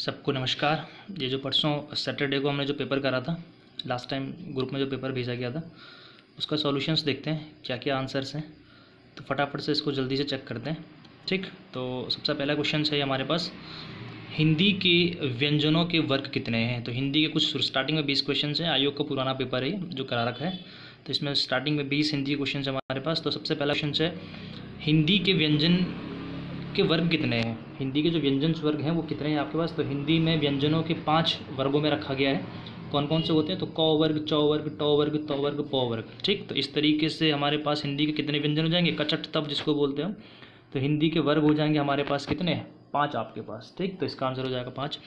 सबको नमस्कार। ये जो परसों सैटरडे को हमने जो पेपर करा था, लास्ट टाइम ग्रुप में जो पेपर भेजा गया था, उसका सॉल्यूशंस देखते हैं क्या क्या आंसर्स हैं। तो फटाफट से इसको जल्दी से चेक करते हैं। ठीक, तो सबसे पहला क्वेश्चन है हमारे पास, हिंदी के व्यंजनों के वर्ग कितने हैं। तो हिंदी के कुछ स्टार्टिंग में 20 क्वेश्चन हैं। आयोग का पुराना पेपर है जो करा रखा है, तो इसमें स्टार्टिंग में 20 हिंदी क्वेश्चन है हमारे पास। तो सबसे पहला क्वेश्चन है, हिंदी के व्यंजन के वर्ग कितने हैं। हिंदी के जो व्यंजन वर्ग हैं वो कितने हैं आपके पास। तो हिंदी में व्यंजनों के 5 वर्गों में रखा गया है। कौन कौन से होते हैं, तो क वर्ग, च वर्ग, ट वर्ग, त वर्ग, प वर्ग। ठीक, तो इस तरीके से हमारे पास हिंदी के कितने व्यंजन हो जाएंगे, कचट तब जिसको बोलते हैं हम। तो हिंदी के वर्ग हो जाएंगे हमारे पास कितने, 5 आपके पास। ठीक, तो इसका आंसर हो जाएगा 5।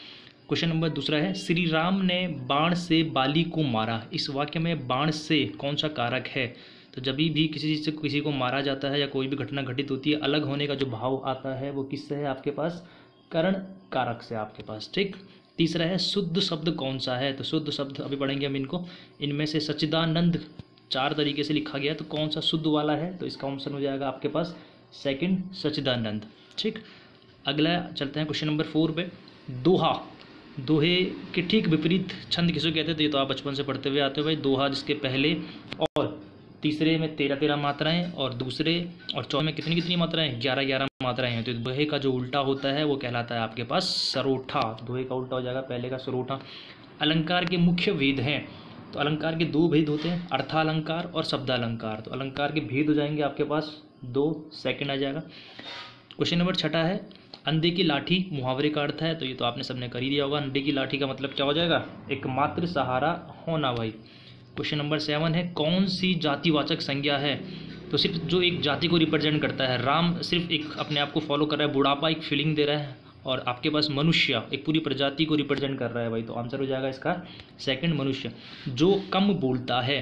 क्वेश्चन नंबर दूसरा है, श्री राम ने बाण से बाली को मारा। इस वाक्य में बाण से कौन सा कारक है। तो जब भी किसी चीज़ से किसी को मारा जाता है या कोई भी घटना घटित होती है, अलग होने का जो भाव आता है वो किससे है आपके पास, करण कारक से आपके पास। ठीक, तीसरा है, शुद्ध शब्द कौन सा है। तो शुद्ध शब्द अभी पढ़ेंगे हम इनको। इनमें से सच्चिदानंद 4 तरीके से लिखा गया, तो कौन सा शुद्ध वाला है। तो इसका आंसर हो जाएगा आपके पास सेकंड, सच्चिदानंद। ठीक, अगला चलते हैं क्वेश्चन नंबर 4 पे। दोहा, दोहे के ठीक विपरीत छंद किसको कहते हैं। तो ये तो आप बचपन से पढ़ते हुए आते हो भाई। दोहा जिसके पहले और तीसरे में 13 मात्राएं और दूसरे और चौथे में कितनी कितनी मात्राएं, 11 मात्राएं हैं। तो दोहे का जो उल्टा होता है वो कहलाता है आपके पास सरोठा। दोहे का उल्टा हो जाएगा पहले का सरोठा। अलंकार के मुख्य भेद हैं। तो अलंकार के 2 भेद होते हैं, अर्थालंकार और शब्दालंकार। तो अलंकार के भेद हो जाएंगे आपके पास 2, सेकंड आ जाएगा। क्वेश्चन नंबर 6 है, अंधे की लाठी मुहावरे का अर्थ है। तो ये तो आपने सबने कर ही दिया होगा। अंधे की लाठी का मतलब क्या हो जाएगा, एकमात्र सहारा होना भाई। क्वेश्चन नंबर 7 है, कौन सी जातिवाचक संज्ञा है। तो सिर्फ जो एक जाति को रिप्रेजेंट करता है। राम सिर्फ एक अपने आप को फॉलो कर रहा है, बुढ़ापा एक फीलिंग दे रहा है, और आपके पास मनुष्य एक पूरी प्रजाति को रिप्रेजेंट कर रहा है भाई। तो आंसर हो जाएगा इसका सेकंड, मनुष्य। जो कम बोलता है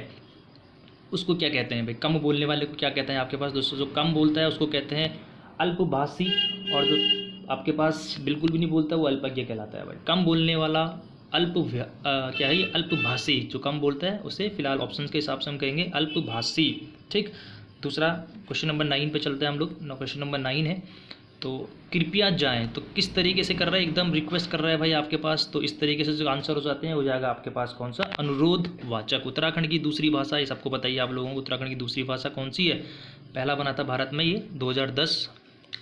उसको क्या कहते हैं भाई, कम बोलने वाले को क्या कहते हैं आपके पास दोस्तों। जो कम बोलता है उसको कहते हैं अल्पभाषी, और जो आपके पास बिल्कुल भी नहीं बोलता वो अल्पज्ञ कहलाता है भाई। कम बोलने वाला क्या है ये, अल्पभाषी। जो कम बोलता है उसे फिलहाल ऑप्शन के हिसाब से हम कहेंगे अल्पभाषी। ठीक, दूसरा क्वेश्चन नंबर 9 पे चलते हैं हम लोग। क्वेश्चन नंबर 9 है, तो कृपया जाएं। तो किस तरीके से कर रहा है, एकदम रिक्वेस्ट कर रहा है भाई आपके पास। तो इस तरीके से जो आंसर हो जाते हैं हो जाएगा आपके पास कौन सा, अनुरोधवाचक। उत्तराखंड की दूसरी भाषा, ये सबको बताइए आप लोगों को, उत्तराखंड की दूसरी भाषा कौन सी है। पहला बना था भारत में ये 2010,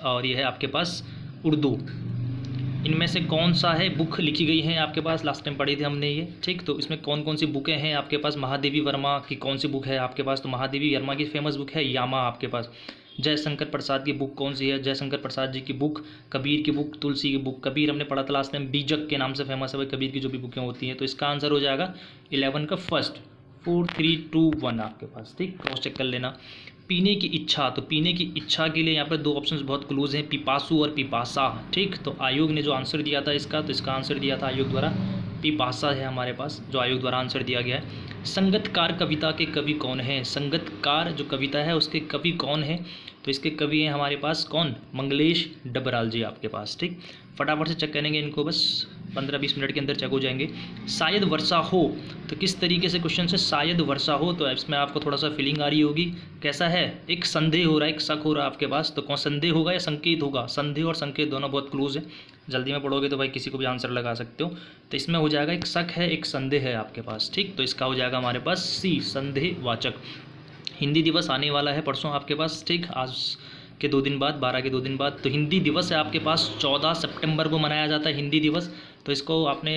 और ये है आपके पास उर्दू। इनमें से कौन सा है बुक लिखी गई है आपके पास, लास्ट टाइम पढ़ी थी हमने ये। ठीक, तो इसमें कौन कौन सी बुकें हैं आपके पास। महादेवी वर्मा की कौन सी बुक है आपके पास। तो महादेवी वर्मा की फेमस बुक है यामा आपके पास। जयशंकर प्रसाद की बुक कौन सी है, जयशंकर प्रसाद जी की बुक। कबीर की बुक, तुलसी की बुक। कबीर हमने पढ़ा था लास्ट टाइम, बीजक के नाम से फेमस है भाई कबीर की जो भी बुकें होती हैं। तो इसका आंसर हो जाएगा 11 का फर्स्ट, 4 3 2 1 आपके पास। ठीक, क्रॉस चेक कर लेना। पीने की इच्छा, तो पीने की इच्छा के लिए यहाँ पर 2 ऑप्शंस बहुत क्लोज हैं, पिपासु और पिपासा। ठीक, तो आयोग ने जो आंसर दिया था इसका, तो इसका आंसर दिया था आयोग द्वारा पिपासा है हमारे पास, जो आयोग द्वारा आंसर दिया गया है। संगतकार कविता के कवि कौन है। संगतकार जो कविता है उसके कवि कौन है। तो इसके कवि हैं हमारे पास कौन, मंगलेश डबराल जी आपके पास। ठीक, फटाफट से चेक करेंगे इनको, बस 15-20 मिनट के अंदर चेक हो जाएंगे। शायद वर्षा हो, तो किस तरीके से क्वेश्चन से शायद वर्षा हो। तो इसमें आपको थोड़ा सा फीलिंग आ रही होगी, कैसा है, एक संदेह हो रहा है, एक शक हो रहा है आपके पास। तो कौन संदेह होगा या संकेत होगा। संदेह और संकेत दोनों बहुत क्लोज है, जल्दी में पढ़ोगे तो भाई किसी को भी आंसर लगा सकते हो। तो इसमें हो जाएगा एक शक है, एक संदेह है आपके पास। ठीक, तो इसका हो जाएगा हमारे पास सी, संदेहवाचक। हिंदी दिवस आने वाला है परसों आपके पास। ठीक, आज के 2 दिन बाद, 12 के 2 दिन बाद। तो हिंदी दिवस है आपके पास, 14 सितंबर को मनाया जाता है हिंदी दिवस। तो इसको आपने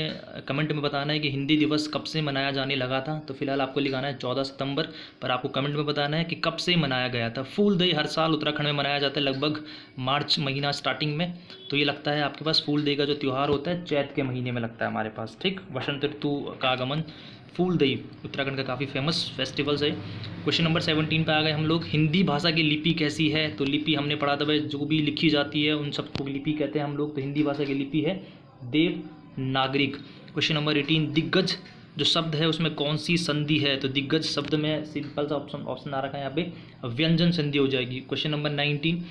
कमेंट में बताना है कि हिंदी दिवस कब से मनाया जाने लगा था। तो फिलहाल आपको लिखाना है 14 सितंबर, पर आपको कमेंट में बताना है कि कब से मनाया गया था। फूल दही हर साल उत्तराखंड में मनाया जाता है, लगभग मार्च महीना स्टार्टिंग में। तो ये लगता है आपके पास फूल दही का जो त्यौहार होता है चैत के महीने में लगता है हमारे पास। ठीक, वसंत ऋतु का आगमन, फूल दही उत्तराखंड का काफ़ी फेमस फेस्टिवल्स है। क्वेश्चन नंबर 17 पे आ गए हम लोग। हिंदी भाषा की लिपि कैसी है। तो लिपि हमने पढ़ा था भाई, जो भी लिखी जाती है उन सबको लिपि कहते हैं हम लोग। तो हिंदी भाषा की लिपि है देवनागरिक। क्वेश्चन नंबर 18, दिग्गज जो शब्द है उसमें कौन सी संधि है। तो दिग्गज शब्द में सिंपल सा ऑप्शन आ रखा है यहाँ पे, व्यंजन संधि हो जाएगी। क्वेश्चन नंबर 19,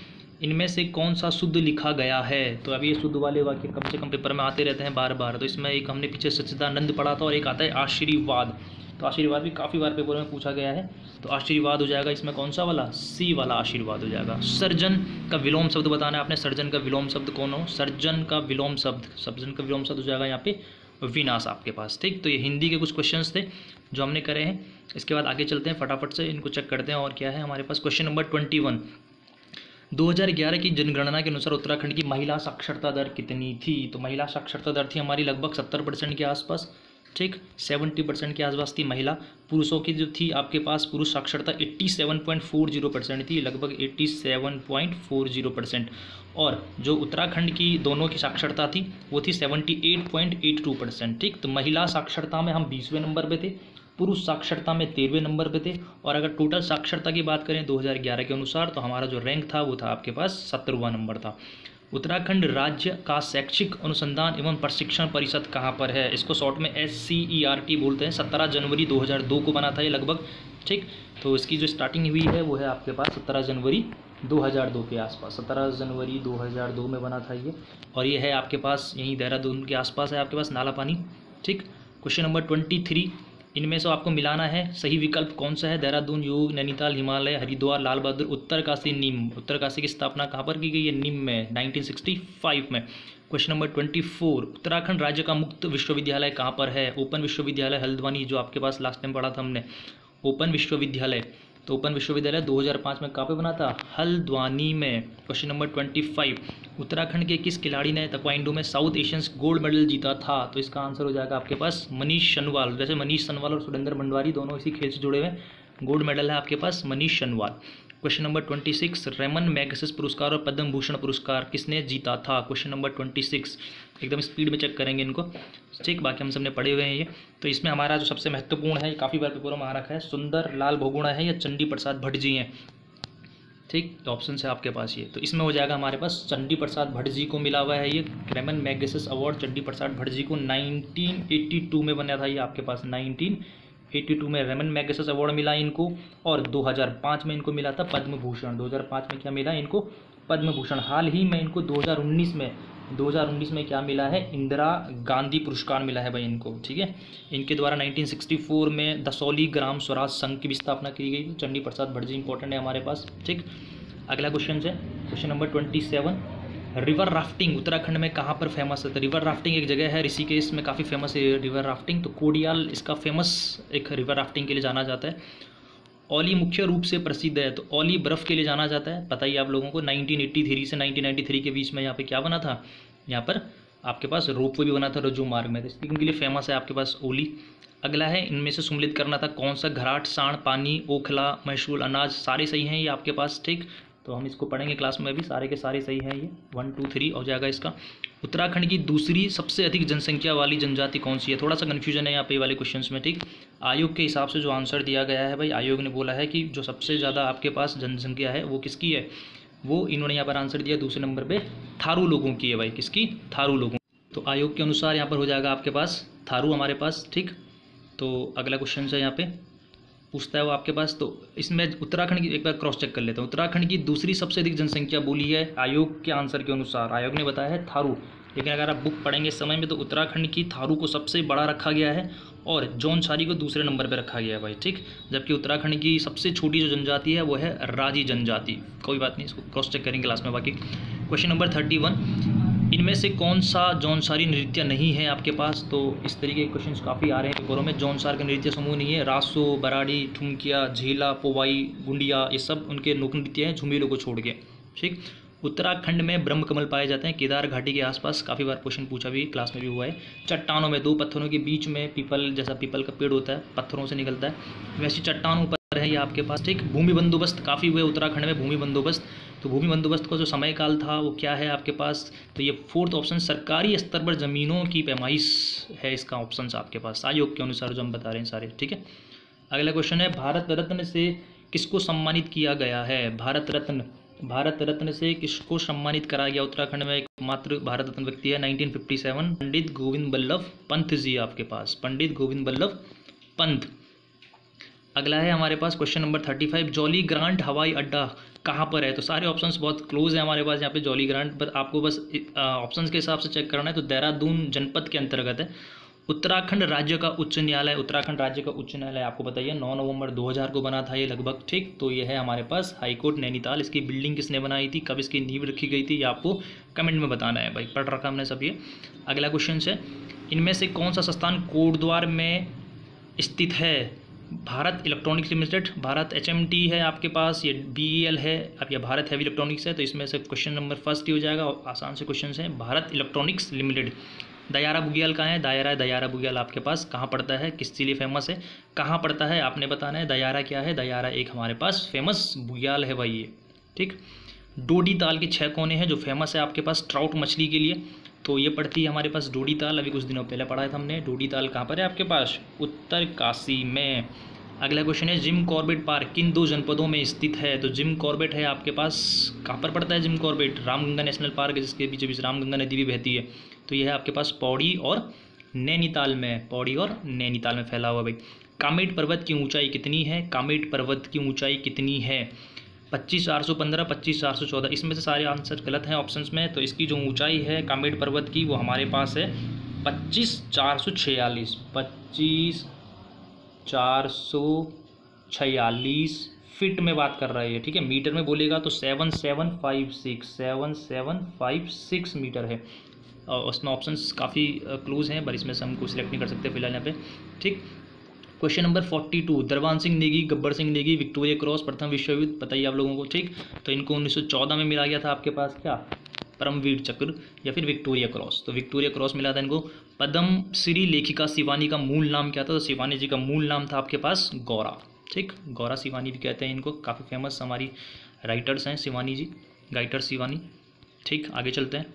इनमें से कौन सा शुद्ध लिखा गया है। तो अभी ये शुद्ध वाले वाक्य कम से कम पेपर में आते रहते हैं बार बार। तो इसमें एक हमने पीछे सच्चिदानंद पढ़ा था और एक आता है आशीर्वाद। तो आशीर्वाद भी काफ़ी बार पेपर में पूछा गया है, तो आशीर्वाद हो जाएगा इसमें कौन सा वाला, सी वाला आशीर्वाद हो जाएगा। सर्जन का विलोम शब्द बताना है आपने, सर्जन का विलोम शब्द कौन हो, सर्जन का विलोम शब्द, सर्जन का विलोम शब्द हो जाएगा यहाँ पे विनाश आपके पास, ठीक। तो ये हिंदी के कुछ क्वेश्चंस थे जो हमने करे हैं। इसके बाद आगे चलते हैं, फटाफट से इनको चेक करते हैं। और क्या है हमारे पास, क्वेश्चन नंबर 21, 2011 की जनगणना के अनुसार उत्तराखंड की महिला साक्षरता दर कितनी थी। तो महिला साक्षरता दर थी हमारी लगभग 70% के आसपास, ठीक। 70% के आसपास थी महिला। पुरुषों की जो थी आपके पास पुरुष साक्षरता 87.40% थी, लगभग 87.40%। और जो उत्तराखंड की दोनों की साक्षरता थी वो थी 78.82%, ठीक। तो महिला साक्षरता में हम 20वें नंबर पे थे, पुरुष साक्षरता में 13वें नंबर पे थे। और अगर टोटल साक्षरता की बात करें 2011 के अनुसार तो हमारा जो रैंक था वो था आपके पास 17वां नंबर था। उत्तराखंड राज्य का शैक्षिक अनुसंधान एवं प्रशिक्षण परिषद कहाँ पर है, इसको शॉर्ट में SCERT बोलते हैं। 17 जनवरी 2002 को बना था ये लगभग, ठीक। तो इसकी जो स्टार्टिंग हुई है वो है आपके पास 17 जनवरी 2002 के आसपास, 17 जनवरी 2002 में बना था ये। और ये है आपके पास यहीं देहरादून के आसपास है आपके पास नाला पानी, ठीक। क्वेश्चन नंबर 23, इनमें से आपको मिलाना है सही विकल्प कौन सा है। देहरादून, योग, नैनीताल, हिमालय, हरिद्वार, लाल बहादुर, उत्तरकाशी, नीम। उत्तरकाशी की स्थापना कहाँ पर की गई है, नीम में, 1965 में। क्वेश्चन नंबर 24, उत्तराखंड राज्य का मुक्त विश्वविद्यालय कहाँ पर है। ओपन विश्वविद्यालय हल्द्वानी, जो आपके पास लास्ट टाइम पढ़ा था हमने, ओपन विश्वविद्यालय। तो ओपन विश्वविद्यालय 2005 में कहाँ पे बना था, हल्द्वानी में। क्वेश्चन नंबर 25, उत्तराखंड के किस खिलाड़ी ने ताइक्वांडो में साउथ एशियंस गोल्ड मेडल जीता था। तो इसका आंसर हो जाएगा आपके पास मनीष सनवाल। वैसे मनीष सनवाल और सुरेंद्र भंडारी दोनों इसी खेल से जुड़े हुए, गोल्ड मेडल है आपके पास Manish Sanwal. Question number 26, Ramon Magsaysay पुरस्कार और पद्म भूषण पुरस्कार किसने जीता था। क्वेश्चन नंबर 26, एकदम स्पीड में चेक करेंगे इनको, ठीक। बाकी हम सबने पढ़े हुए हैं ये। तो इसमें हमारा जो सबसे महत्वपूर्ण है, काफ़ी बार पेपरों में आ रखा है, सुंदर लाल बहुगुणा है या चंडी प्रसाद भट्ट जी हैं, ठीक। तो ऑप्शन है आपके पास ये, तो इसमें हो जाएगा हमारे पास चंडी प्रसाद भट्ट जी को मिला हुआ है ये रेमन मैगसेस अवार्ड। चंडी प्रसाद भट्ट जी को 1982 में बना था ये आपके पास, 1982 में रेमन मैगसेस अवार्ड मिला इनको। और 2005 में इनको मिला था पद्म भूषण। 2005 में क्या मिला इनको, पद्म भूषण। हाल ही में इनको 2019 में क्या मिला है, इंदिरा गांधी पुरस्कार मिला है भाई इनको, ठीक है। इनके द्वारा 1964 में दसौली ग्राम स्वराज संघ की भी स्थापना की गई थी। चंडी प्रसाद भट्ट जी इंपॉर्टेंट है हमारे पास, ठीक। अगला क्वेश्चन है question number 27, river rafting Uttarakhand में कहाँ पर फेमस है। तो रिवर राफ्टिंग एक जगह है ऋषिकेश में, काफ़ी फेमस है रिवर राफ्टिंग। तो कोडियाल इसका फेमस एक रिवर राफ्टिंग के लिए जाना जाता है। औली मुख्य रूप से प्रसिद्ध है, तो औली बर्फ़ के लिए जाना जाता है, पता ही आप लोगों को। 1983 से 1993 के बीच में यहाँ पे क्या बना था, यहाँ पर आपके पास रोपवे भी बना था रज्जू मार्ग में, तो इसके लिए फेमस है आपके पास ओली। अगला है, इनमें से सम्मिलित करना था कौन सा, घराट, सांड, पानी, ओखला, महसूल, अनाज, सारे सही हैं ये आपके पास, ठीक। तो हम इसको पढ़ेंगे क्लास में भी, सारे के सारे सही हैं ये, 1 2 3 हो जाएगा इसका। उत्तराखंड की दूसरी सबसे अधिक जनसंख्या वाली जनजाति कौन सी है, थोड़ा सा कन्फ्यूजन है यहाँ पे वाले क्वेश्चंस में, ठीक। आयोग के हिसाब से जो आंसर दिया गया है भाई, आयोग ने बोला है कि जो सबसे ज़्यादा आपके पास जनसंख्या है वो किसकी है, वो इन्होंने यहाँ पर आंसर दिया दूसरे नंबर पे थारू लोगों की है भाई, किसकी, थारू लोगों। तो आयोग के अनुसार यहाँ पर हो जाएगा आपके पास थारू हमारे पास, ठीक। तो अगला क्वेश्चन है यहाँ पे पूछता है वो आपके पास, तो इसमें उत्तराखंड की एक बार क्रॉस चेक कर लेते हैं। उत्तराखंड की दूसरी सबसे अधिक जनसंख्या बोली है आयोग के आंसर के अनुसार, आयोग ने बताया है थारू। लेकिन अगर आप बुक पढ़ेंगे इस समय में तो उत्तराखंड की थारू को सबसे बड़ा रखा गया है और जौनसारी को दूसरे नंबर पर रखा गया है भाई, ठीक। जबकि उत्तराखंड की सबसे छोटी जो जनजाति है वो है राजी जनजाति। कोई बात नहीं, इसको क्रॉस चेक करेंगे क्लास में। बाकी क्वेश्चन नंबर 31, इनमें से कौन सा जौनसारी नृत्य नहीं है आपके पास। तो इस तरीके के क्वेश्चंस काफ़ी आ रहे हैं पेपरों में। जौनसार का नृत्य समूह नहीं है, रासो, बराड़ी, ठुमकिया, झीला, पोवाई, गुंडिया, ये सब उनके लोक नृत्य हैं झुमेलों को छोड़ के, ठीक। उत्तराखंड में ब्रह्म कमल पाए जाते हैं केदार घाटी के आसपास, काफ़ी बार क्वेश्चन पूछा भी क्लास में भी हुआ है। चट्टानों में, दो पत्थरों के बीच में पीपल जैसा पीपल का पेड़ होता है, पत्थरों से निकलता है, वैसी चट्टानों पर है ये आपके पास, ठीक। भूमि बंदोबस्त काफ़ी हुए उत्तराखंड में, भूमि बंदोबस्त। तो भूमि बंदोबस्त का जो समय काल था वो क्या है आपके पास, तो ये 4th ऑप्शन, सरकारी स्तर पर ज़मीनों की पैमाइश है इसका ऑप्शन आपके पास, आयोग के अनुसार जो हम बता रहे हैं सारे, ठीक है। अगला क्वेश्चन है, भारत रत्न से किसको सम्मानित किया गया है। भारत रत्न से किसको सम्मानित करा गया उत्तराखंड में, एकमात्र भारत रत्न व्यक्ति है 1957, पंडित गोविंद बल्लभ पंत जी आपके पास, पंडित गोविंद बल्लभ पंत। अगला है हमारे पास क्वेश्चन नंबर 35, जॉली ग्रांट हवाई अड्डा कहाँ पर है। तो सारे ऑप्शंस बहुत क्लोज है हमारे पास यहाँ पे जॉली ग्रांट, पर आपको बस ऑप्शंस के हिसाब से चेक करना है। तो देहरादून जनपद के अंतर्गत है उत्तराखंड राज्य का उच्च न्यायालय, उत्तराखंड राज्य का उच्च न्यायालय आपको बताइए 9 नवंबर 2000 को बना था ये लगभग, ठीक। तो ये है हमारे पास हाईकोर्ट नैनीताल। इसकी बिल्डिंग किसने बनाई थी, कब इसकी नींव रखी गई थी, ये आपको कमेंट में बताना है भाई, पढ़ रखा हमने सब ये। अगला क्वेश्चन है, इनमें से कौन सा संस्थान कोटद्वार में स्थित है। Bharat electronics limited, Bharat HMT है आपके पास, ये BEL है, अब ये भारत हैवी इलेक्ट्रॉनिक्स है। तो इसमें से क्वेश्चन नंबर फर्स्ट ही हो जाएगा, और आसान से क्वेश्चन है। Bharat electronics limited. दायरा बुग्याल कहाँ है, दायरा बुग्याल आपके पास कहाँ पड़ता है, किसके लिए फेमस है, कहाँ पड़ता है, आपने बताना है। दायरा क्या है, दायरा एक हमारे पास फेमस बुग्याल है भाई ये, ठीक। डोडी ताल के 6 कोने हैं जो फेमस है आपके पास ट्राउट मछली के लिए, तो ये पड़ती है हमारे पास डोडी ताल। अभी कुछ दिनों पहले पढ़ा था हमने। डोडी ताल कहाँ पर है आपके पास, उत्तरकाशी में। अगला क्वेश्चन है, जिम कॉर्बेट पार्क किन 2 जनपदों में स्थित है। तो जिम कॉर्बेट है आपके पास कहाँ पर पड़ता है, Jim Corbett Ramganga national park है, जिसके बीच बीच रामगंगा नदी भी बहती है। तो यह है आपके पास पौड़ी और नैनीताल में, पौड़ी और नैनीताल में फैला हुआ भाई। कामेट पर्वत की ऊंचाई कितनी है, कामेट पर्वत की ऊंचाई कितनी है, 25,415, 25,414। इसमें से सारे आंसर गलत हैं ऑप्शंस में। तो इसकी जो ऊंचाई है कामेट पर्वत की वो हमारे पास है 25,446, 25,446 फिट में बात कर रहा है ये, ठीक है। मीटर में बोलेगा तो 7756 मीटर है। और उसमें ऑप्शंस काफ़ी क्लोज हैं, पर इसमें से हम कुछ सिलेक्ट नहीं कर सकते फिलहाल यहाँ पे, ठीक। क्वेश्चन नंबर 42, दरबान सिंह नेगी, गब्बर सिंह नेगी, विक्टोरिया क्रॉस, प्रथम विश्व युद्ध बताइए आप लोगों को, ठीक। तो इनको 1914 में मिला गया था आपके पास क्या, परमवीर चक्र या फिर विक्टोरिया क्रॉस। तो विक्टोरिया क्रॉस मिला था इनको। पद्मश्री लेखिका शिवानी का मूल नाम क्या था, तो शिवानी जी का मूल नाम था आपके पास गौरा, ठीक। गौरा शिवानी भी कहते हैं इनको, काफ़ी फेमस हमारी राइटर्स हैं शिवानी जी, राइटर शिवानी, ठीक। आगे चलते हैं।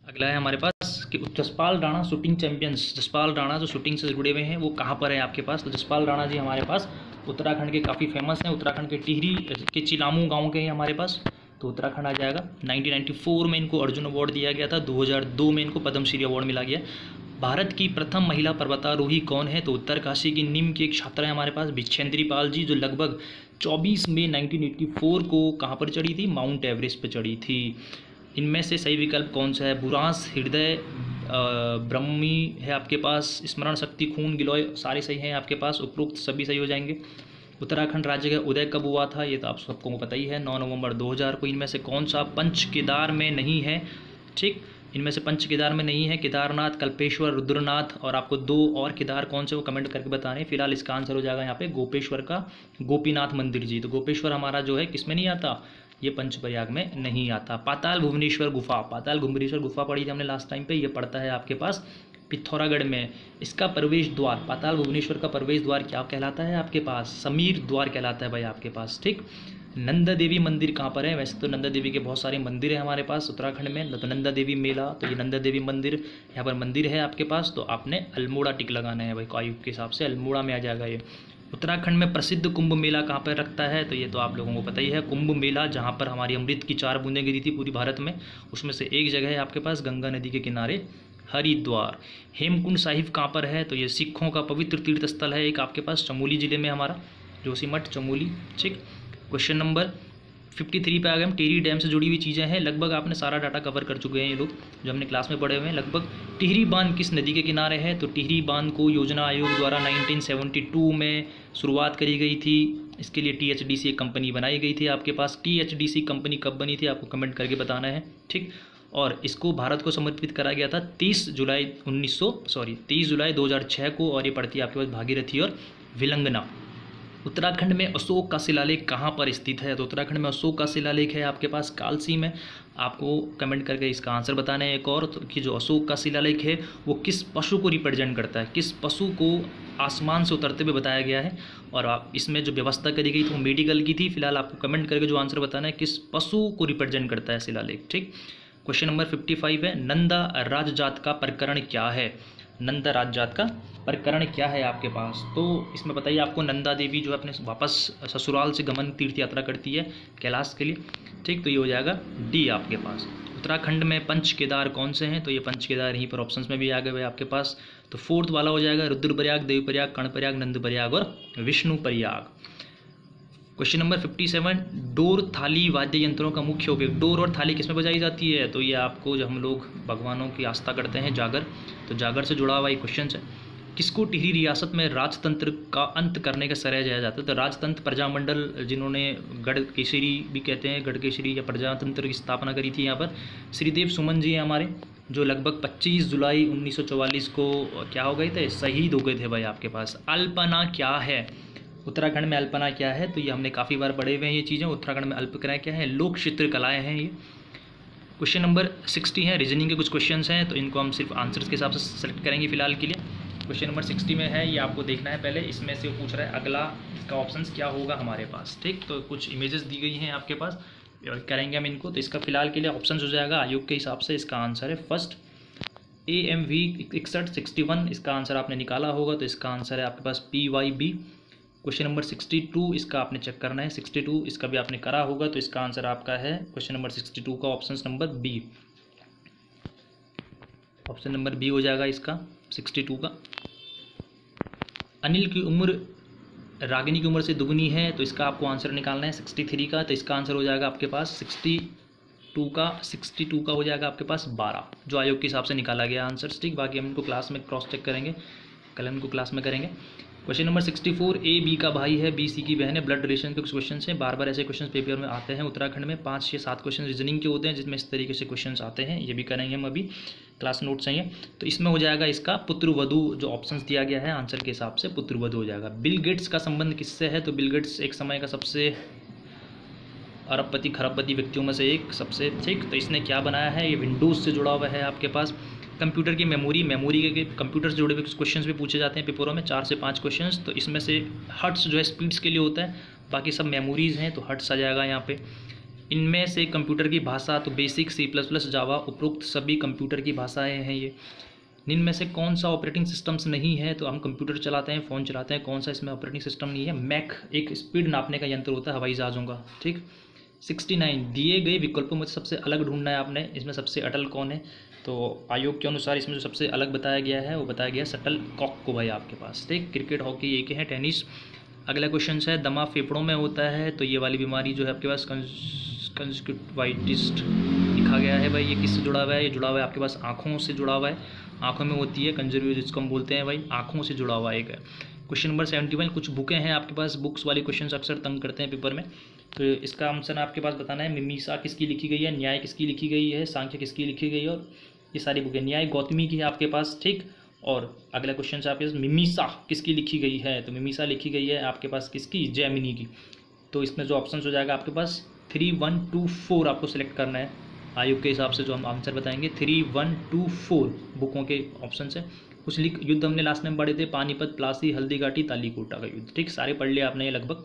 अगला है हमारे पास कि जसपाल राणा शूटिंग चैंपियंस, जसपाल राणा जो शूटिंग से जुड़े हुए हैं वो कहाँ पर है आपके पास। तो जसपाल राणा जी हमारे पास उत्तराखंड के काफ़ी फेमस हैं, उत्तराखंड के टिहरी के चिलामू गांव के हैं हमारे पास, तो उत्तराखंड आ जाएगा। 1994 में इनको अर्जुन अवार्ड दिया गया था, 2002 में इनको पद्मश्री अवार्ड मिला गया। भारत की प्रथम महिला पर्वतारोही कौन है, तो उत्तरकाशी की निम की एक छात्रा है हमारे पास बिच्छेंद्री पाल जी, जो लगभग 24 मई 1984 को कहाँ पर चढ़ी थी, माउंट एवरेस्ट पर चढ़ी थी। इनमें से सही विकल्प कौन सा है, बुरांस, हृदय, ब्रह्मी है आपके पास, स्मरण शक्ति, खून, गिलोय, सारे सही हैं आपके पास, उपरोक्त सभी सही हो जाएंगे। उत्तराखंड राज्य का उदय कब हुआ था, ये तो आप सबको पता ही है, 9 नवंबर 2000 को। इनमें से कौन सा पंच केदार में नहीं है, ठीक। इनमें से पंच केदार में नहीं है, केदारनाथ, कल्पेश्वर, रुद्रनाथ, और आपको 2 और केदार कौन से वो कमेंट करके बताने हैं। फिलहाल इसका आंसर हो जाएगा यहाँ पे गोपेश्वर का गोपीनाथ मंदिर जी। तो गोपेश्वर हमारा जो है किस में नहीं आता, ये पंचप्रयाग में नहीं आता। पाताल भुवनेश्वर गुफा, पाताल भुवनेश्वर गुफा पढ़ी थी हमने लास्ट टाइम पे, ये पड़ता है आपके पास पिथौरागढ़ में। इसका प्रवेश द्वार, पाताल भुवनेश्वर का प्रवेश द्वार क्या कहलाता है आपके पास, समीर द्वार कहलाता है भाई आपके पास, ठीक। नंदा देवी मंदिर कहाँ पर है, वैसे तो नंदा देवी के बहुत सारे मंदिर हैं हमारे पास उत्तराखंड में, तो नंदा देवी मेला, तो ये नंदा देवी मंदिर यहाँ पर मंदिर है आपके पास, तो आपने अल्मोड़ा टिक लगाना है भाई, आयु के हिसाब से अल्मोड़ा में आ जाएगा ये। उत्तराखंड में प्रसिद्ध कुंभ मेला कहाँ पर रखता है, तो ये तो आप लोगों को पता ही है, कुंभ मेला जहाँ पर हमारी अमृत की 4 बूंदें गिरी थी पूरी भारत में, उसमें से एक जगह है आपके पास गंगा नदी के किनारे, हरिद्वार। हेमकुंड साहिब कहाँ पर है, तो ये सिखों का पवित्र तीर्थ स्थल है एक आपके पास चमोली जिले में हमारा, जोशीमठ चमोली, ठीक। क्वेश्चन नंबर 53 पे आ गए हम। टिहरी डैम से जुड़ी हुई चीज़ें हैं, लगभग आपने सारा डाटा कवर कर चुके हैं ये लोग जो हमने क्लास में पढ़े हुए हैं लगभग। टिहरी बांध किस नदी के किनारे है, तो टिहरी बांध को योजना आयोग द्वारा 1972 में शुरुआत करी गई थी। इसके लिए THDC एक कंपनी बनाई गई थी आपके पास। THDC कंपनी कब बनी थी आपको कमेंट करके बताना है, ठीक। और इसको भारत को समर्पित करा गया था 30 जुलाई 2006 को, और ये पड़ती है आपके पास भागीरथी और विलंगना। उत्तराखंड में अशोक का शिलालेख कहाँ पर स्थित है, तो उत्तराखंड में अशोक का शिलालेख है आपके पास कालसी में। आपको कमेंट करके इसका आंसर बताना है एक और, तो कि जो अशोक का शिलालेख है वो किस पशु को रिप्रेजेंट करता है, किस पशु को आसमान से उतरते हुए बताया गया है, और आप इसमें जो व्यवस्था करी गई थी वो मेडिकल की थी। फिलहाल आपको कमेंट करके जो आंसर बताना है किस पशु को रिप्रेजेंट करता है शिलालेख, ठीक। क्वेश्चन नंबर 55 है, नंदा राजजात का प्रकरण क्या है, नंदा राजजात का प्रकरण क्या है आपके पास, तो इसमें बताइए आपको नंदा देवी जो है अपने वापस ससुराल से गमन तीर्थ यात्रा करती है कैलाश के लिए, ठीक। तो ये हो जाएगा डी आपके पास। उत्तराखंड में पंच केदार कौन से हैं? तो ये पंच केदार यहीं पर ऑप्शंस में भी आ गए हुए आपके पास। तो फोर्थ वाला हो जाएगा रुद्रप्रयाग, देवप्रयाग, कर्णप्रयाग, नंदप्रयाग और विष्णुप्रयाग। क्वेश्चन नंबर 57, डोर थाली वाद्य यंत्रों का मुख्य उपयोग। डोर और थाली किस में बजाई जाती है? तो ये आपको, जब हम लोग भगवानों की आस्था करते हैं जागर, तो जागर से जुड़ा हुआ ये क्वेश्चन है। किसको टिहरी रियासत में राजतंत्र का अंत करने का श्रेय दिया जाता है? तो राजतंत्र प्रजामंडल जिन्होंने गढ़ केसरी भी कहते हैं, गढ़ केसरी या प्रजातंत्र की स्थापना करी थी यहाँ पर, श्रीदेव सुमन जी हैं हमारे, जो लगभग 25 जुलाई 1944 को क्या हो गए थे? शहीद हो गए थे भाई आपके पास। अल्पना क्या है? उत्तराखंड में अल्पना क्या है? तो ये हमने काफ़ी बार पढ़े हुए हैं ये चीज़ें। उत्तराखंड में अल्पकलाएँ क्या है? लोक चित्रकलाएँ हैं ये। क्वेश्चन नंबर 60 है, रीजनिंग के कुछ क्वेश्चंस हैं, तो इनको हम सिर्फ आंसर्स के हिसाब से सेलेक्ट करेंगे फिलहाल के लिए। क्वेश्चन नंबर 60 में है, ये आपको देखना है पहले, इसमें से वो पूछ रहा है अगला इसका ऑप्शंस क्या होगा हमारे पास, ठीक। तो कुछ इमेजेस दी गई हैं आपके पास, करेंगे हम इनको। तो इसका फिलहाल के लिए ऑप्शन हो जाएगा आयोग के हिसाब से, इसका आंसर है फर्स्ट AMV 61 इसका आंसर आपने निकाला होगा, तो इसका आंसर है आपके पास PYB। क्वेश्चन नंबर 62 इसका आपने चेक करना है, 62 इसका भी आपने करा होगा, तो इसका आंसर आपका है क्वेश्चन नंबर 62 का option number B। Option number B हो जाएगा इसका 62 का। अनिल की उम्र रागिनी की उम्र से दुगनी है, तो इसका आपको आंसर निकालना है 63 का, तो इसका आंसर हो जाएगा आपके पास 62 का हो जाएगा आपके पास 12, जो आयोग के हिसाब से निकाला गया आंसर, ठीक। बाकी हम इनको क्लास में क्रॉस चेक करेंगे, कल हम इनको क्लास में करेंगे। क्वेश्चन नंबर 64, A B का भाई है, B C की बहन है, ब्लड रिलेशन के कुछ क्वेश्चन हैं, बार बार ऐसे क्वेश्चन पेपर में आते हैं। उत्तराखंड में 5 से 7 क्वेश्चन रीजनिंग के होते हैं, जिसमें इस तरीके से क्वेश्चन आते हैं, ये भी करेंगे हम अभी, क्लास नोट चाहिए। तो इसमें हो जाएगा इसका पुत्रवधू, जो ऑप्शंस दिया गया है आंसर के हिसाब से पुत्रवधू हो जाएगा। बिल गेट्स का संबंध किससे है? तो बिल गेट्स एक समय का सबसे अरबपति खरबपति व्यक्तियों में से एक सबसे, ठीक। तो इसने क्या बनाया है? ये विंडोज़ से जुड़ा हुआ है आपके पास। कंप्यूटर की मेमोरी के कंप्यूटर से जुड़े हुए कुछ क्वेश्चंस भी पूछे जाते हैं पेपरों में, 4 से 5 क्वेश्चंस। तो इसमें से हर्ट्स जो है स्पीड्स के लिए होता है, बाकी सब मेमोरीज़ हैं, तो हर्ट्स आ जाएगा यहाँ पे। इनमें से कंप्यूटर की भाषा, तो बेसिक, C++, जावा, उपरोक्त सभी कंप्यूटर की भाषाएँ हैं ये। इनमें से कौन सा ऑपरेटिंग सिस्टम्स नहीं है? तो हम कंप्यूटर चलाते हैं, फ़ोन चलाते हैं, कौन सा इसमें ऑपरेटिंग सिस्टम नहीं है? मैक एक स्पीड नापने का यंत्र होता है हवाई जहाज़ों का, ठीक। 69, दिए गए विकल्पों में सबसे अलग ढूंढना है आपने, इसमें सबसे अटल कौन है? तो आयोग के अनुसार इसमें जो सबसे अलग बताया गया है वो बताया गया शटल कॉक को भाई आपके पास, ठीक। क्रिकेट, हॉकी एक है, टेनिस। अगला क्वेश्चन है, दमा फेफड़ों में होता है, तो ये वाली बीमारी जो है आपके पास कंजक्टिवाइटिस लिखा गया है भाई, ये किससे जुड़ा हुआ है? ये जुड़ा हुआ है आपके पास आँखों से जुड़ा हुआ है, आँखों में होती है कंजर्व, जिसको हम बोलते हैं भाई, आँखों से जुड़ा हुआ एक है। क्वेश्चन नंबर 71, कुछ बुकें हैं आपके पास, बुक्स वाले क्वेश्चन अक्सर तंग करते हैं पेपर में, तो इसका आंसर आपके पास बताना है। मिमीसा किसकी लिखी गई है? न्याय किसकी लिखी गई है? सांख्य किसकी लिखी गई है? और ये सारी बुकें, न्याय गौतमी की है आपके पास, ठीक। और अगला क्वेश्चन है आपके पास, मिमीसा किसकी लिखी गई है? तो मिमीसा लिखी गई है आपके पास किसकी? जैमिनी की। तो इसमें जो ऑप्शन हो जाएगा आपके पास 3, 1, 2, 4 आपको सिलेक्ट करना है आयोग के हिसाब से, जो हम आंसर बताएंगे 3, 1, 2, 4 बुकों के ऑप्शन है। कुछ युद्ध हमने लास्ट में पढ़े थे, पानीपत, प्लासी, हल्दीघाटी, तालीकोटा का युद्ध, ठीक। सारे पढ़ लिया आपने ये लगभग,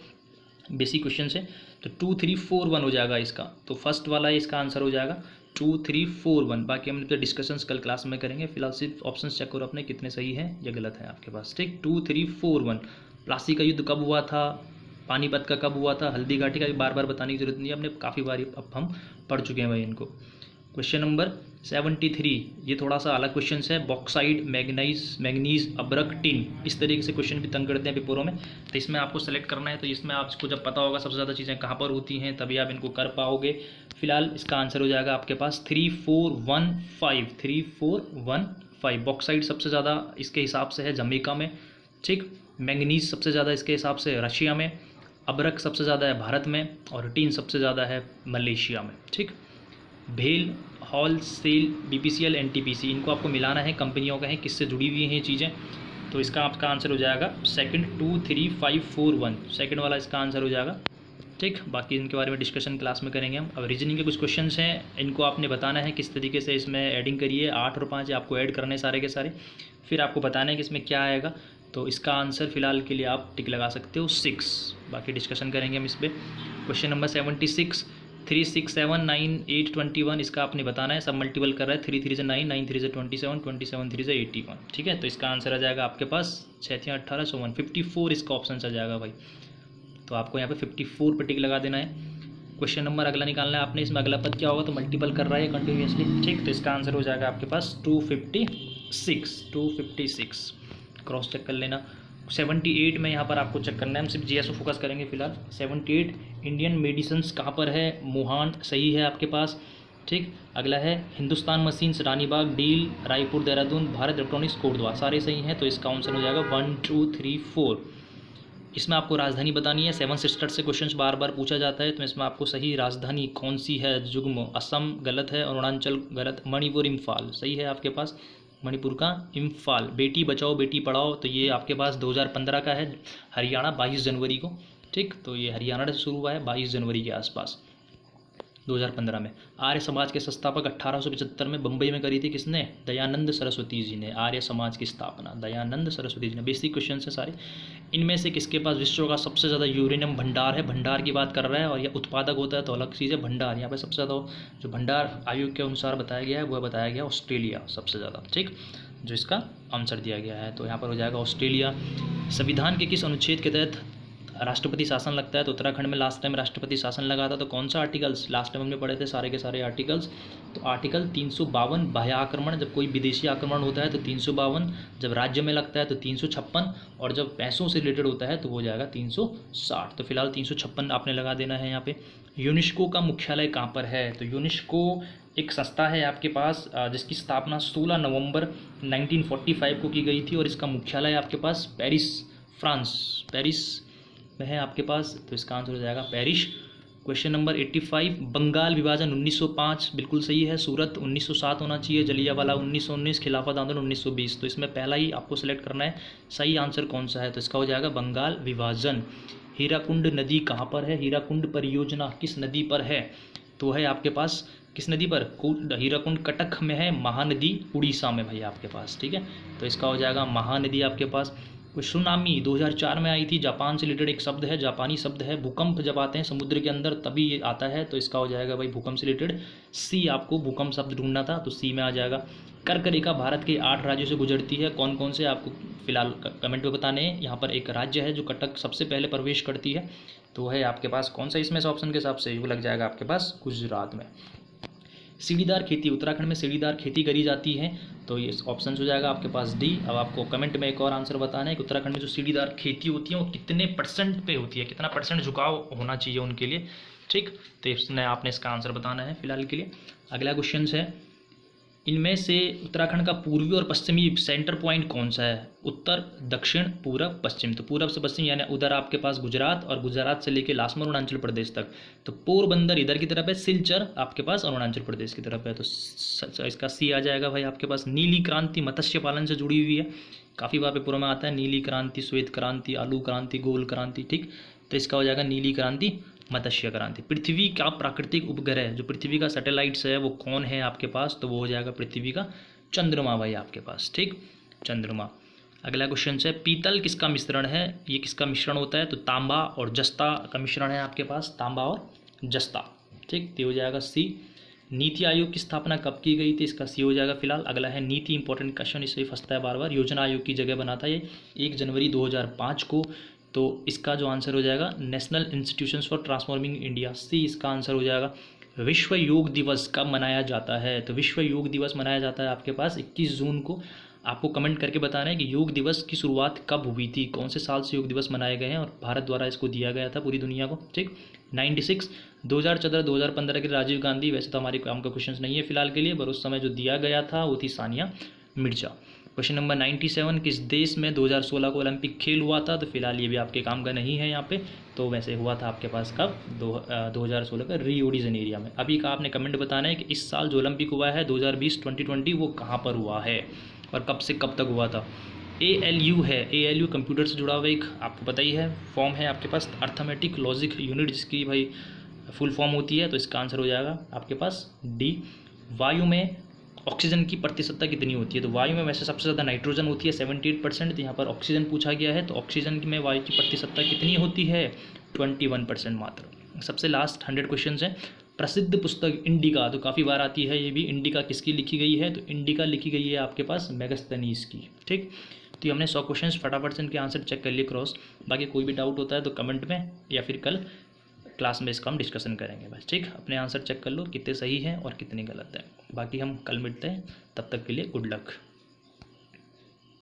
बेसिक क्वेश्चन है। तो 2, 3, 4, 1 हो जाएगा इसका, तो फर्स्ट वाला इसका आंसर हो जाएगा 2, 3, 4, 1। बाकी हम डिस्कशंस कल क्लास में करेंगे, फिलहाल सिर्फ ऑप्शन चेक करो अपने कितने सही हैं या गलत है आपके पास, ठीक। 2, 3, 4, 1। प्लासी का युद्ध कब हुआ था? पानीपत का कब हुआ था? हल्दीघाटी का भी बार बार बताने की जरूरत नहीं है, हमने काफ़ी बार अब हम पढ़ चुके हैं भाई इनको। क्वेश्चन नंबर 73, ये थोड़ा सा अलग क्वेश्चन है, बॉक्साइड, मैग्नीज, अब्रक, टिन, इस तरीके से क्वेश्चन भी तंग करते हैं पेपरों में, तो इसमें आपको सेलेक्ट करना है। तो इसमें आपको जब पता होगा सबसे ज़्यादा चीज़ें कहाँ पर होती हैं, तभी आप इनको कर पाओगे। फिलहाल इसका आंसर हो जाएगा आपके पास 3, 4, 1, 5, 3, 4, 1, 5। बॉक्साइड सबसे ज़्यादा इसके हिसाब से है जमैका में, ठीक। मैग्नीज सबसे ज़्यादा इसके हिसाब से रशिया में, अब्रक सबसे ज़्यादा है भारत में, और टिन सबसे ज़्यादा है मलेशिया में, ठीक। भेल, होलसेल, BPCL, NTPC, इनको आपको मिलाना है, कंपनियों का है, किससे जुड़ी हुई हैं ये चीज़ें। तो इसका आपका आंसर हो जाएगा सेकंड, 2, 3, 5, 4, 1, सेकंड वाला इसका आंसर हो जाएगा, ठीक। बाकी इनके बारे में डिस्कशन क्लास में करेंगे हम। अब रीजनिंग के कुछ क्वेश्चंस हैं, इनको आपने बताना है किस तरीके से इसमें एडिंग करिए, 8 और 5 आपको ऐड करने सारे के सारे, फिर आपको बताना है कि इसमें क्या आएगा। तो इसका आंसर फिलहाल के लिए आप टिक लगा सकते हो 6, बाकी डिस्कशन करेंगे हम इस पर। क्वेश्चन नंबर 76, 3, 6, 7, 9, 8, 21, इसका आपने बताना है, सब मल्टीपल कर रहा है, 3, 3 से 9, 9, 3 से 27, 27, 3 से 81, ठीक है। तो इसका आंसर आ जाएगा आपके पास 6, 18, 154, इसका ऑप्शन आ जाएगा भाई। तो आपको यहाँ पे 54 पर टिक लगा देना है। क्वेश्चन नंबर अगला निकालना है आपने। इसमें अगला पद क्या होगा, तो मल्टीपल कर रहा है कंटिन्यूसली, ठीक। तो इसका आंसर हो जाएगा आपके पास 256 क्रॉस चेक कर लेना। 78 में यहाँ पर आपको चेक करना है, हम सिर्फ जीएस फोकस करेंगे फिलहाल। 78 इंडियन मेडिसिन्स कहाँ पर है, वुहान सही है आपके पास, ठीक। अगला है Hindustan machines Ranibagh, deal, Raipur, Dehradun, Bharat electronics, Kotdwar, सारे सही हैं। तो इसका आंसर हो जाएगा 1 2 3 4। इसमें आपको राजधानी बतानी है। 7 सिस्टर्स से क्वेश्चन बार बार पूछा जाता है, तो इसमें आपको सही राजधानी कौन सी है, जुग्म, असम गलत है, अरुणाचल गलत, मणिपुर इम्फाल सही है आपके पास, मणिपुर का इम्फाल। बेटी बचाओ बेटी पढ़ाओ, तो ये आपके पास 2015 का है, हरियाणा 22 जनवरी को, ठीक। तो ये हरियाणा से शुरू हुआ है 22 जनवरी के आसपास 2015 में। आर्य समाज के संस्थापक 1875 में बम्बई में करी थी किसने, दयानंद सरस्वती जी ने। आर्य समाज की स्थापना दयानंद सरस्वती जी ने। बेसिक क्वेश्चन है सारे। इनमें से किसके पास विश्व का सबसे ज़्यादा यूरेनियम भंडार है, भंडार की बात कर रहा है, और यह उत्पादक होता है तो अलग चीज़ है। भंडार यहाँ पे सबसे ज़्यादा जो भंडार आयोग के अनुसार बताया गया है वह बताया गया ऑस्ट्रेलिया सबसे ज़्यादा, ठीक, जो इसका आंसर दिया गया है। तो यहाँ पर हो जाएगा ऑस्ट्रेलिया। संविधान के किस अनुच्छेद के तहत राष्ट्रपति शासन लगता है, तो उत्तराखंड में लास्ट टाइम राष्ट्रपति शासन लगा था। तो कौन सा आर्टिकल्स, लास्ट टाइम हमने पढ़े थे सारे के सारे आर्टिकल्स। तो आर्टिकल 352 बाह्य आक्रमण, जब कोई विदेशी आक्रमण होता है तो 352, जब राज्य में लगता है तो 356, और जब पैसों से रिलेटेड होता है तो हो जाएगा 360। तो फिलहाल 356 आपने लगा देना है यहाँ पे। यूनेस्को का मुख्यालय कहाँ पर है, तो यूनेस्को एक संस्था है आपके पास जिसकी स्थापना 16 नवंबर 1945 को की गई थी, और इसका मुख्यालय आपके पास पेरिस, फ्रांस, पेरिस में है आपके पास। तो इसका आंसर हो जाएगा पेरिस। क्वेश्चन नंबर 85, बंगाल विभाजन 1905 बिल्कुल सही है। सूरत 1907 होना चाहिए। जलियांवाला 1919, खिलाफत आंदोलन 1920। तो इसमें पहला ही आपको सेलेक्ट करना है सही आंसर कौन सा है, तो इसका हो जाएगा बंगाल विभाजन। हीराकुंड नदी कहाँ पर है, हीराकुंड परियोजना किस नदी पर है, तो है आपके पास किस नदी पर, हीराकुंड कटक में है, महानदी उड़ीसा में भाई आपके पास, ठीक है। तो इसका हो जाएगा महानदी आपके पास। सुनामी 2004 में आई थी, जापान से रिलेटेड एक शब्द है, जापानी शब्द है। भूकंप जब आते हैं समुद्र के अंदर तभी ये आता है, तो इसका हो जाएगा भाई भूकंप से रिलेटेड सी। आपको भूकंप शब्द ढूंढना था तो सी में आ जाएगा। कर्क रेखा भारत के 8 राज्यों से गुजरती है, कौन कौन से आपको फिलहाल कमेंट में बताने हैं। यहाँ पर एक राज्य है जो कटक सबसे पहले प्रवेश करती है, तो है आपके पास कौन सा, इसमें से ऑप्शन के हिसाब से वो लग जाएगा आपके पास गुजरात में। सीढ़ीदार खेती, उत्तराखंड में सीढ़ीदार खेती करी जाती है, तो ये ऑप्शन हो जाएगा आपके पास डी। अब आपको कमेंट में एक और आंसर बताना है कि उत्तराखंड में जो सीढ़ीदार खेती होती है वो कितने % पे होती है, कितना % झुकाव होना चाहिए उनके लिए, ठीक। तो इसमें आपने इसका आंसर बताना है फिलहाल के लिए। अगला क्वेश्चन है, इनमें से उत्तराखंड का पूर्वी और पश्चिमी सेंटर पॉइंट कौन सा है, उत्तर, दक्षिण, पूरब, पश्चिम। तो पूरब से पश्चिम यानी उधर आपके पास गुजरात, और गुजरात से लेके लास्ट में अरुणाचल प्रदेश तक। तो पोरबंदर इधर की तरफ है, सिलचर आपके पास अरुणाचल प्रदेश की तरफ है। तो इसका सी आ जाएगा भाई आपके पास। नीली क्रांति मत्स्य पालन से जुड़ी हुई है, काफ़ी बार पेपरों में आता है नीली क्रांति, श्वेत क्रांति, आलू क्रांति, गोल क्रांति, ठीक। तो इसका हो जाएगा नीली क्रांति, मत्स्य क्रांति। पृथ्वी का प्राकृतिक उपग्रह, जो पृथ्वी का सैटेलाइट्स है वो कौन है आपके पास, तो वो हो जाएगा पृथ्वी का चंद्रमा भाई आपके पास, ठीक, चंद्रमा। अगला क्वेश्चन है, पीतल किसका मिश्रण है, ये किसका मिश्रण होता है, तो तांबा और जस्ता का मिश्रण है आपके पास, तांबा और जस्ता, ठीक। तो हो जाएगा सी। नीति आयोग की स्थापना कब की गई थी, इसका सी हो जाएगा फिलहाल। अगला है नीति, इंपॉर्टेंट क्वेश्चन, इससे फंसता है बार बार। योजना आयोग की जगह बना था ये 1 जनवरी 2005 को। तो इसका जो आंसर हो जाएगा national institutions for transforming India, C इसका आंसर हो जाएगा। विश्व योग दिवस कब मनाया जाता है, तो विश्व योग दिवस मनाया जाता है आपके पास 21 जून को। आपको कमेंट करके बताना है कि योग दिवस की शुरुआत कब हुई थी, कौन से साल से योग दिवस मनाए गए हैं, और भारत द्वारा इसको दिया गया था पूरी दुनिया को, ठीक। 96, 2014, 2015 के राजीव गांधी। वैसे तो हमारे काम का क्वेश्चन नहीं है फिलहाल के लिए, पर उस समय जो दिया गया था वो थी सानिया मिर्जा। क्वेश्चन नंबर 97, किस देश में 2016 को ओलंपिक खेल हुआ था, तो फिलहाल ये भी आपके काम का नहीं है यहाँ पे। तो वैसे हुआ था आपके पास कब, 2016 का रियो डी जेनेरियो में। अभी का आपने कमेंट बताना है कि इस साल जो ओलंपिक हुआ है 2020 वो कहाँ पर हुआ है और कब से कब तक हुआ था। ALU है, ALU कंप्यूटर से जुड़ा हुआ एक आपको पता ही है फॉर्म है आपके पास, अर्थमेटिक लॉजिक यूनिट, जिसकी भाई फुल फॉर्म होती है। तो इसका आंसर हो जाएगा आपके पास डी। वायु में ऑक्सीजन की प्रतिशतता कितनी होती है, तो वायु में वैसे सबसे ज़्यादा नाइट्रोजन होती है 78%, तो यहाँ पर ऑक्सीजन पूछा गया है। तो ऑक्सीजन में वायु की प्रतिशतता कितनी होती है, 21% मात्र। सबसे लास्ट 100 क्वेश्चन है। प्रसिद्ध पुस्तक इंडिका, तो काफ़ी बार आती है ये भी, इंडिका किसकी लिखी गई है, तो इंडिका लिखी गई है आपके पास मेगास्थनीज की, ठीक। तो ये हमने 100 क्वेश्चन फटाफट से इनके आंसर चेक कर लिए क्रॉस। बाकी कोई भी डाउट होता है तो कमेंट में या फिर कल क्लास में इसका हम डिस्कशन करेंगे बस। ठीक, अपने आंसर चेक कर लो कितने सही हैं और कितने गलत हैं। बाकी हम कल मिलते हैं, तब तक के लिए गुड लक।